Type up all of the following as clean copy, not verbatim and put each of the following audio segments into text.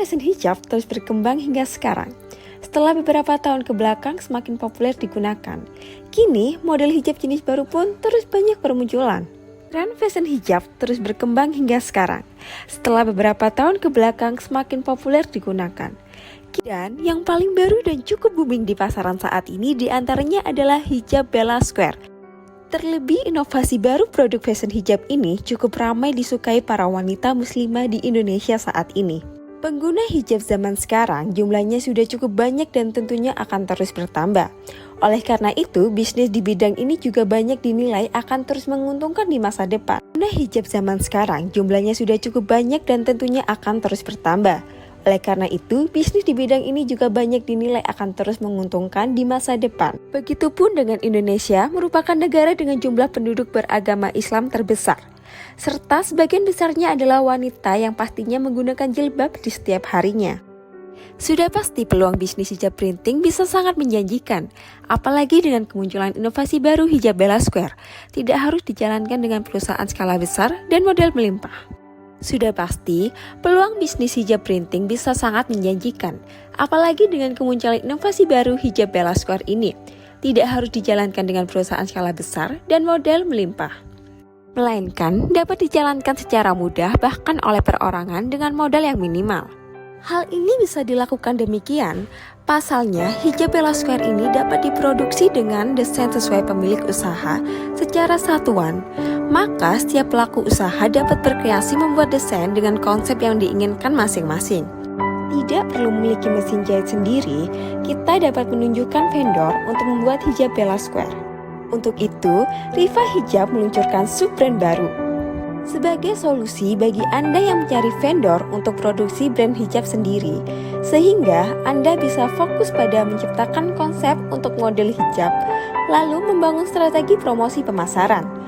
Fashion hijab terus berkembang hingga sekarang. Setelah beberapa tahun ke belakang semakin populer digunakan, kini model hijab jenis baru pun terus banyak bermunculan. Tren fashion hijab terus berkembang hingga sekarang. Setelah beberapa tahun ke belakang semakin populer digunakan. Dan yang paling baru dan cukup booming di pasaran saat ini diantaranya adalah hijab Bella Square. Terlebih inovasi baru produk fashion hijab ini cukup ramai disukai para wanita muslimah di Indonesia saat ini. Pengguna hijab zaman sekarang jumlahnya sudah cukup banyak dan tentunya akan terus bertambah. Oleh karena itu, bisnis di bidang ini juga banyak dinilai akan terus menguntungkan di masa depan. Pengguna hijab zaman sekarang jumlahnya sudah cukup banyak dan tentunya akan terus bertambah. Oleh karena itu, bisnis di bidang ini juga banyak dinilai akan terus menguntungkan di masa depan. Begitupun dengan Indonesia, merupakan negara dengan jumlah penduduk beragama Islam terbesar. Serta sebagian besarnya adalah wanita yang pastinya menggunakan jilbab di setiap harinya. Sudah pasti peluang bisnis hijab printing bisa sangat menjanjikan, apalagi dengan kemunculan inovasi baru hijab Bella Square, tidak harus dijalankan dengan perusahaan skala besar dan modal melimpah. Sudah pasti, peluang bisnis hijab printing bisa sangat menjanjikan, apalagi dengan kemunculan inovasi baru hijab Bella Square ini, tidak harus dijalankan dengan perusahaan skala besar dan modal melimpah. Melainkan dapat dijalankan secara mudah bahkan oleh perorangan dengan modal yang minimal. Hal ini bisa dilakukan demikian, pasalnya hijab Bella Square ini dapat diproduksi dengan desain sesuai pemilik usaha secara satuan. Maka setiap pelaku usaha dapat berkreasi membuat desain dengan konsep yang diinginkan masing-masing. Tidak perlu memiliki mesin jahit sendiri, kita dapat menunjukkan vendor untuk membuat hijab Bella Square. Untuk itu, Riva Hijab meluncurkan sub-brand baru. Sebagai solusi bagi Anda yang mencari vendor untuk produksi brand hijab sendiri, sehingga Anda bisa fokus pada menciptakan konsep untuk model hijab, lalu membangun strategi promosi pemasaran.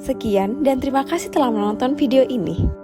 Sekian dan terima kasih telah menonton video ini.